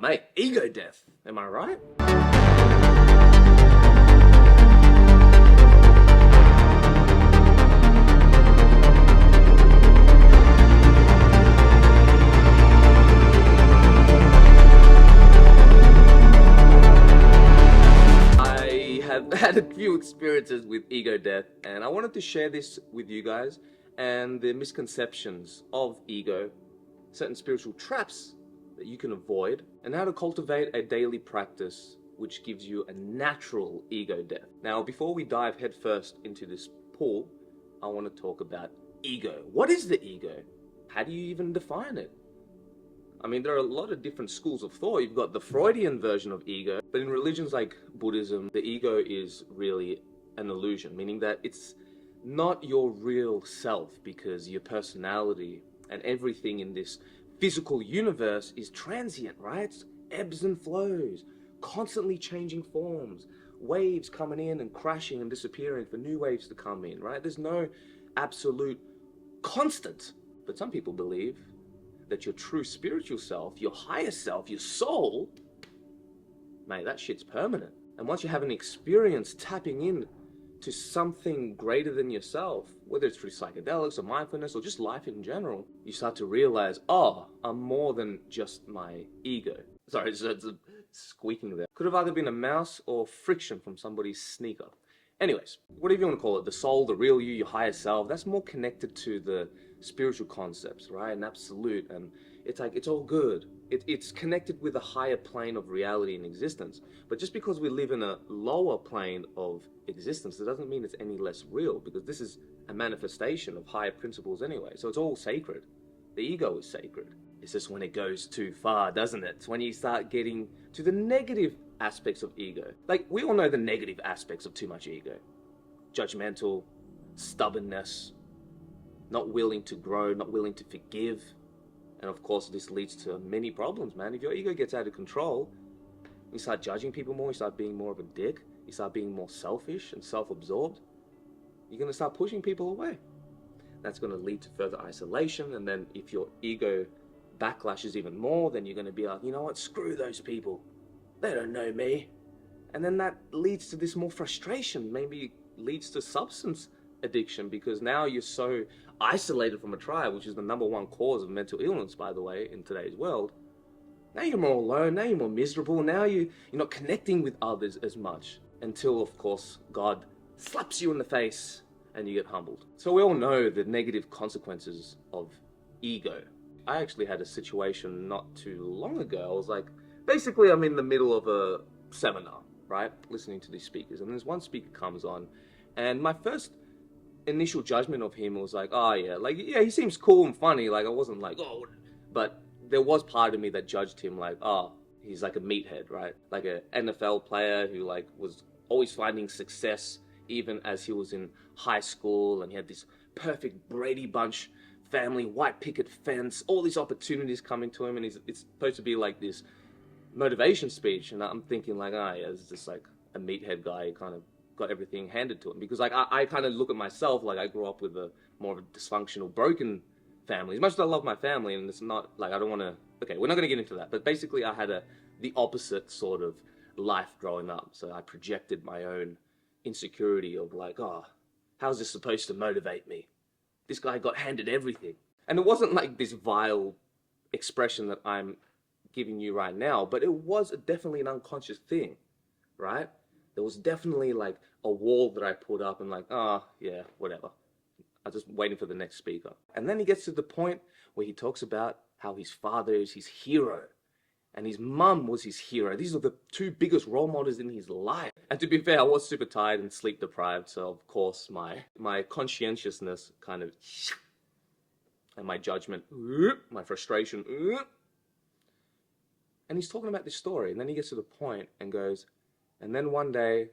mate, ego death. Am I right? I have had a few experiences with ego death, and I wanted to share this with you guys and the misconceptions of ego, certain spiritual traps that you can avoid, and how to cultivate a daily practice which gives you a natural ego death. Now, before we dive headfirst into this pool, I want to talk about ego. What is the ego? How do you even define it? I mean, there are a lot of different schools of thought. You've got the Freudian version of ego, but in religions like Buddhism, the ego is really an illusion, meaning that it's not your real self, because your personality and everything in this physical universe is transient, right? It's ebbs and flows, constantly changing forms, waves coming in and crashing and disappearing for new waves to come in, right? There's no absolute constant. But some people believe that your true spiritual self, your higher self, your soul, mate, that shit's permanent. And once you have an experience tapping in to something greater than yourself, whether it's through psychedelics or mindfulness or just life in general, you start to realize, oh, I'm more than just my ego. Sorry, it's squeaking there. Could have either been a mouse or friction from somebody's sneaker. Anyways, whatever you want to call it, the soul, the real you, your higher self, that's more connected to the spiritual concepts, right? And absolute, and it's like, it's all good. It's connected with a higher plane of reality and existence. But just because we live in a lower plane of existence, it doesn't mean it's any less real, because this is a manifestation of higher principles anyway. So it's all sacred. The ego is sacred. It's just when it goes too far, doesn't it? It's when you start getting to the negative aspects of ego. Like, we all know the negative aspects of too much ego. Judgmental, stubbornness, not willing to grow, not willing to forgive. And of course, this leads to many problems, man. If your ego gets out of control, you start judging people more, you start being more of a dick, you start being more selfish and self-absorbed, you're going to start pushing people away. That's going to lead to further isolation, and then if your ego backlashes even more, then you're going to be like, you know what, screw those people. They don't know me. And then that leads to this more frustration, maybe leads to substance addiction, because now you're so isolated from a tribe, which is the #1 cause of mental illness, by the way, in today's world. Now you're more alone, now you're more miserable, now you're not connecting with others as much, until, of course, God slaps you in the face and you get humbled. So we all know the negative consequences of ego. I actually had a situation not too long ago. I was like, basically I'm in the middle of a seminar, right? Listening to these speakers, and there's one speaker comes on, and my first initial judgment of him was like, oh yeah, like, yeah, he seems cool and funny. Like, I wasn't like, oh, but there was part of me that judged him like, oh, he's like a meathead, right? Like a NFL player who like was always finding success even as he was in high school, and he had this perfect Brady Bunch family, white picket fence, all these opportunities coming to him, and it's supposed to be like this motivation speech, and I'm thinking like, oh yeah, it's just like a meathead guy who kind of got everything handed to him, because like I kind of look at myself like I grew up with a more of a dysfunctional, broken family. As much as I love my family, and it's not like I don't want to, okay, we're not going to get into that, but basically I had the opposite sort of life growing up. So I projected my own insecurity of like, oh, how's this supposed to motivate me? This guy got handed everything. And it wasn't like this vile expression that I'm giving you right now, but it was definitely an unconscious thing, right? There was definitely like a wall that I put up and like, oh, yeah, whatever. I was just waiting for the next speaker. And then he gets to the point where he talks about how his father is his hero and his mum was his hero. These are the two biggest role models in his life. And to be fair, I was super tired and sleep deprived, so of course my conscientiousness kind of, and my judgment, my frustration, and he's talking about this story, and then he gets to the point and goes, and then one day,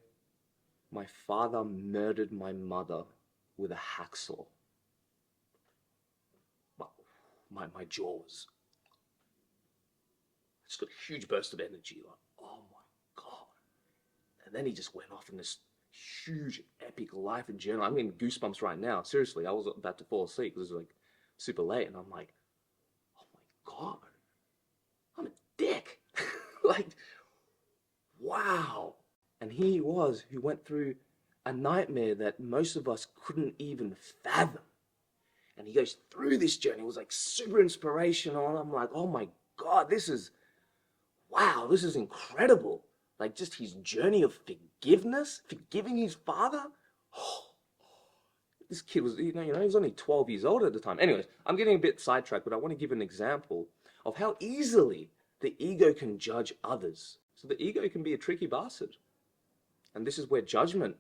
my father murdered my mother with a hacksaw. My jaws. I just got a huge burst of energy, like, oh my God. And then he just went off in this huge, epic life and journey. I'm getting goosebumps right now. Seriously, I was about to fall asleep because it was like super late, and I'm like, oh my God, I'm a dick. Like, wow. And here he was, who went through a nightmare that most of us couldn't even fathom. And he goes through this journey. It was like super inspirational. And I'm like, oh my God, wow, this is incredible. Like just his journey of forgiveness, forgiving his father. Oh, this kid was, he was only 12 years old at the time. Anyways, I'm getting a bit sidetracked, but I want to give an example of how easily the ego can judge others. So the ego can be a tricky bastard. And this is where judgment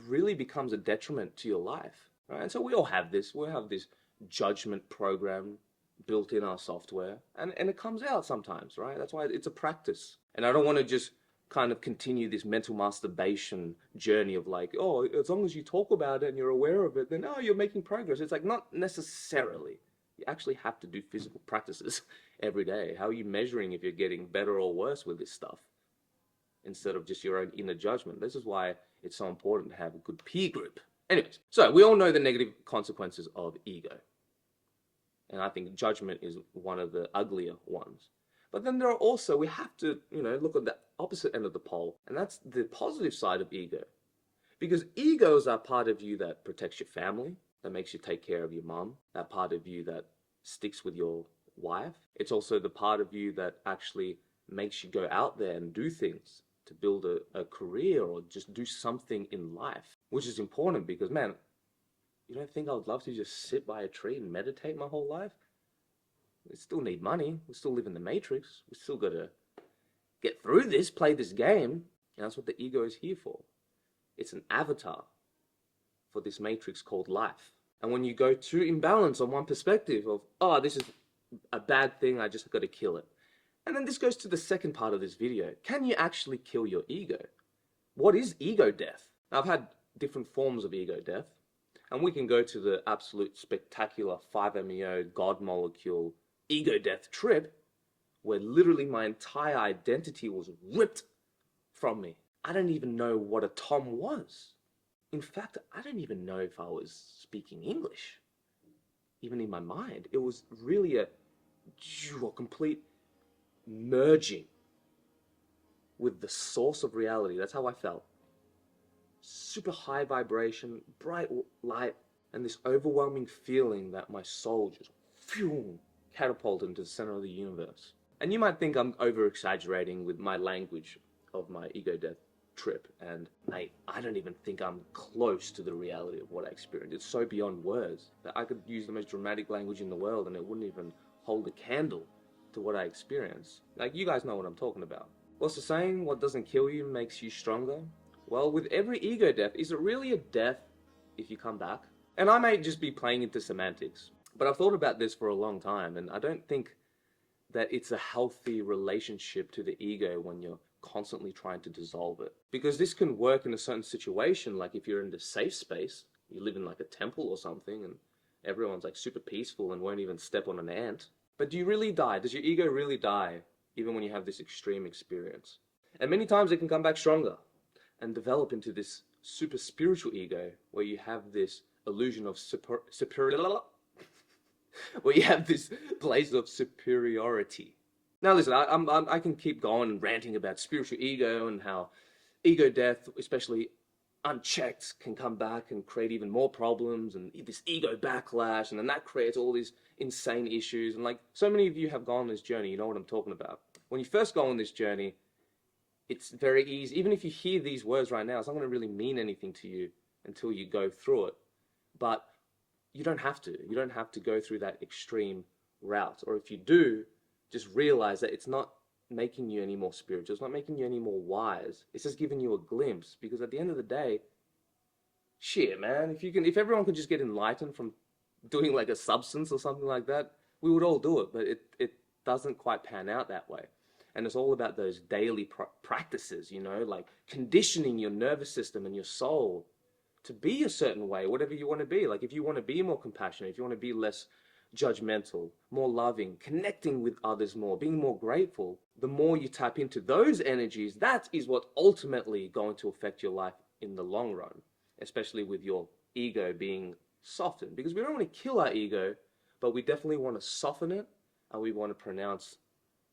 really becomes a detriment to your life. Right? And so we all have this. We have this judgment program built in our software. And it comes out sometimes, right? That's why it's a practice. And I don't want to just kind of continue this mental masturbation journey of like, oh, as long as you talk about it and you're aware of it, then, oh, you're making progress. It's like, not necessarily. You actually have to do physical practices every day. How are you measuring if you're getting better or worse with this stuff? Instead of just your own inner judgment. This is why it's so important to have a good peer group. Anyways, so we all know the negative consequences of ego. And I think judgment is one of the uglier ones. But then there are also, we have to, look at the opposite end of the pole. And that's the positive side of ego. Because egos are part of you that protects your family, that makes you take care of your mom, that part of you that sticks with your wife. It's also the part of you that actually makes you go out there and do things to build a career or just do something in life, which is important because, man, you don't think I would love to just sit by a tree and meditate my whole life? We still need money. We still live in the matrix. We still got to get through this, play this game. And that's what the ego is here for. It's an avatar for this matrix called life. And when you go too imbalanced on one perspective of, oh, this is a bad thing, I just got to kill it. And then this goes to the second part of this video. Can you actually kill your ego? What is ego death? Now, I've had different forms of ego death. And we can go to the absolute spectacular 5-MeO God molecule ego death trip, where literally my entire identity was ripped from me. I don't even know what a Tom was. In fact, I don't even know if I was speaking English, even in my mind. It was really a complete merging with the source of reality. That's how I felt. Super high vibration, bright light, and this overwhelming feeling that my soul just catapulted into the center of the universe. And you might think I'm over-exaggerating with my language of my ego death trip, and mate, I don't even think I'm close to the reality of what I experienced. It's so beyond words that I could use the most dramatic language in the world and it wouldn't even hold a candle to what I experienced. Like, you guys know what I'm talking about. What's the saying? What doesn't kill you makes you stronger. Well, with every ego death, is it really a death if you come back? And I may just be playing into semantics, but I've thought about this for a long time, and I don't think that it's a healthy relationship to the ego when you're constantly trying to dissolve it. Because this can work in a certain situation, like if you're in the safe space, you live in like a temple or something, and everyone's like super peaceful and won't even step on an ant. But do you really die? Does your ego really die, even when you have this extreme experience? And many times it can come back stronger and develop into this super spiritual ego where you have this illusion of where you have this place of superiority. Now listen, I can keep going and ranting about spiritual ego and how ego death, especially unchecked, can come back and create even more problems and this ego backlash, and then that creates all these insane issues. And like, so many of you have gone on this journey, you know what I'm talking about. When you first go on this journey, it's very easy. Even if you hear these words right now, it's not going to really mean anything to you until you go through it. But you don't have to. You don't have to go through that extreme route. Or if you do, just realize that it's not making you any more spiritual. It's not making you any more wise. It's just giving you a glimpse. Because at the end of the day, shit, man, if everyone could just get enlightened from doing like a substance or something like that, we would all do it. But it doesn't quite pan out that way. And it's all about those daily practices, like conditioning your nervous system and your soul to be a certain way, whatever you want to be. Like if you want to be more compassionate, if you want to be less judgmental, more loving, connecting with others more, being more grateful, the more you tap into those energies, that is what ultimately going to affect your life in the long run, especially with your ego being softened. Because we don't want to kill our ego, but we definitely want to soften it, and we want to pronounce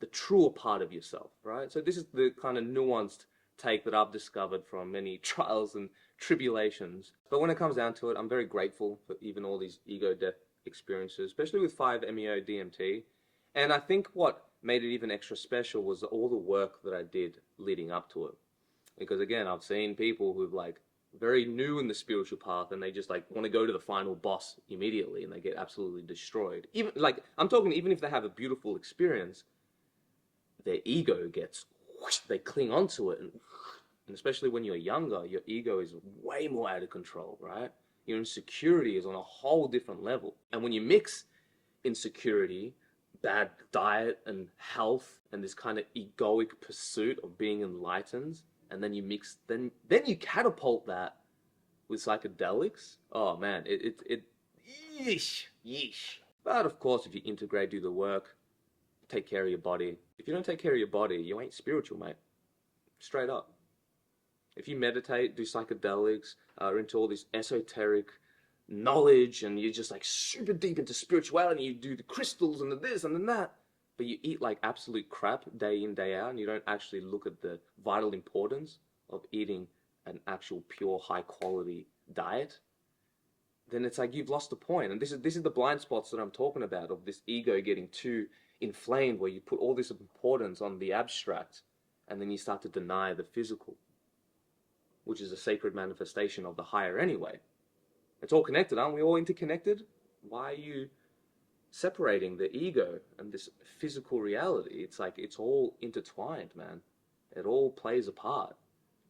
the truer part of yourself, right? So this is the kind of nuanced take that I've discovered from many trials and tribulations. But when it comes down to it, I'm very grateful for even all these ego death experiences, especially with 5-MeO DMT. And I think what made it even extra special was all the work that I did leading up to it. Because again, I've seen people who've like very new in the spiritual path and they just like want to go to the final boss immediately and they get absolutely destroyed. Even like I'm talking even if they have a beautiful experience, their ego gets whoosh, they cling onto it and especially when you're younger, your ego is way more out of control, right? Your insecurity is on a whole different level. And when you mix insecurity, bad diet and health and this kind of egoic pursuit of being enlightened, and then you mix then you catapult that with psychedelics. Oh man, yeesh. But of course, if you integrate, do the work, take care of your body. If you don't take care of your body, you ain't spiritual, mate. Straight up. If you meditate, do psychedelics, are into all this esoteric knowledge, and you're just like super deep into spirituality, you do the crystals and the this and the that, but you eat like absolute crap day in, day out, and you don't actually look at the vital importance of eating an actual pure high quality diet, then it's like you've lost the point. And this is the blind spots that I'm talking about, of this ego getting too inflamed, where you put all this importance on the abstract and then you start to deny the physical, which is a sacred manifestation of the higher anyway. It's all connected, aren't we all interconnected? Why are you separating the ego and this physical reality? It's like it's all intertwined, man. It all plays a part.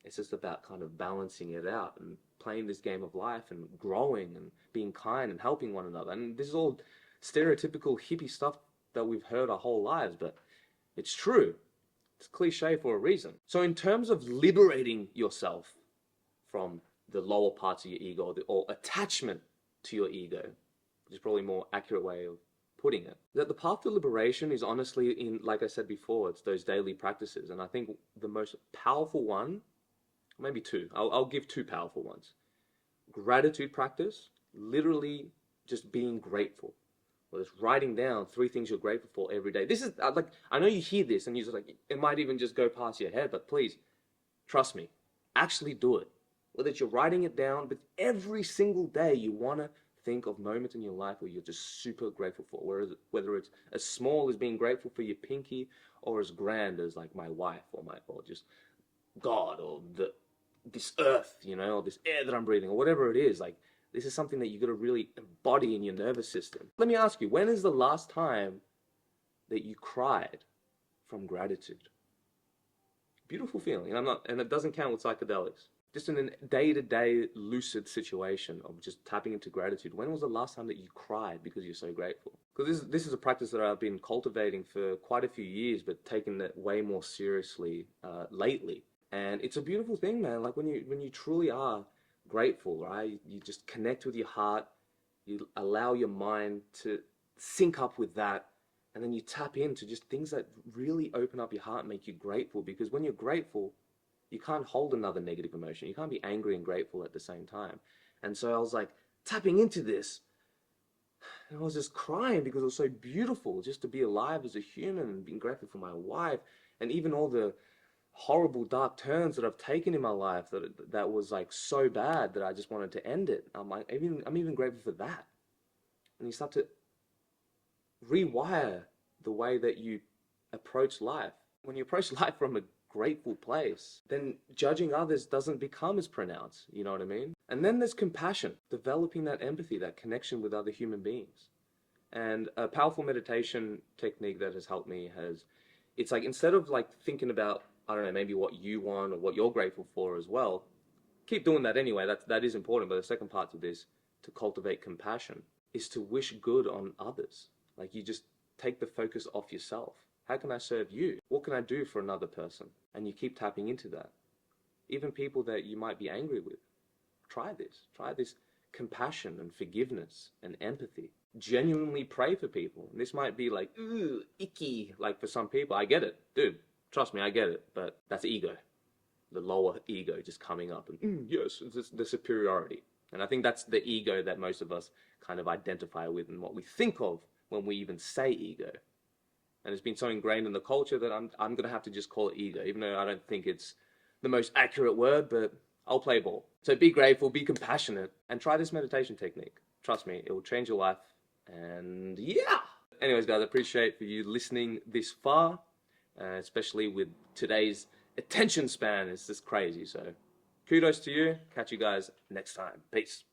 It's just about kind of balancing it out and playing this game of life and growing and being kind and helping one another. And this is all stereotypical hippie stuff that we've heard our whole lives, but it's true. It's cliche for a reason. So in terms of liberating yourself from the lower parts of your ego, or attachment to your ego, which is probably a more accurate way of putting it, that the path to liberation is honestly in, like I said before, it's those daily practices. And I think the most powerful one, maybe two, I'll give two powerful ones. Gratitude practice, literally just being grateful. Or just writing down 3 things you're grateful for every day. This is like, I know you hear this and you're just like, it might even just go past your head, but please, trust me, actually do it. Whether it's you're writing it down, but every single day you want to think of moments in your life where you're just super grateful for. Whether it's as small as being grateful for your pinky, or as grand as like my wife, or just God, or this earth, or this air that I'm breathing, or whatever it is. Like, this is something that you got to really embody in your nervous system. Let me ask you, when is the last time that you cried from gratitude? Beautiful feeling, and it doesn't count with psychedelics. Just in a day-to-day lucid situation of just tapping into gratitude. When was the last time that you cried because you're so grateful? Because this is a practice that I've been cultivating for quite a few years, but taking it way more seriously lately. And it's a beautiful thing, man. Like when you truly are grateful, right? You just connect with your heart. You allow your mind to sync up with that. And then you tap into just things that really open up your heart and make you grateful. Because when you're grateful, you can't hold another negative emotion. You can't be angry and grateful at the same time. And so I was like tapping into this. And I was just crying because it was so beautiful just to be alive as a human, and being grateful for my wife, and even all the horrible dark turns that I've taken in my life that was like so bad that I just wanted to end it. I'm even grateful for that. And you start to rewire the way that you approach life. When you approach life from a grateful place, then judging others doesn't become as pronounced, you know what I mean? And then there's compassion, developing that empathy, that connection with other human beings. And a powerful meditation technique that has helped me it's like, instead of like thinking about, I don't know, maybe what you want or what you're grateful for as well, keep doing that anyway, that is important. But the second part to this, to cultivate compassion, is to wish good on others. Like, you just take the focus off yourself. How can I serve you? What can I do for another person? And you keep tapping into that. Even people that you might be angry with. Try this compassion and forgiveness and empathy. Genuinely pray for people. And this might be like, ooh, icky, like for some people. I get it. Dude, trust me, I get it. But that's ego. The lower ego just coming up and, yes, it's the superiority. And I think that's the ego that most of us kind of identify with and what we think of when we even say ego. And it's been so ingrained in the culture that I'm going to have to just call it ego, even though I don't think it's the most accurate word, but I'll play ball. So be grateful, be compassionate, and try this meditation technique. Trust me, it will change your life. And yeah. Anyways, guys, I appreciate for you listening this far, especially with today's attention span. It's just crazy. So kudos to you. Catch you guys next time. Peace.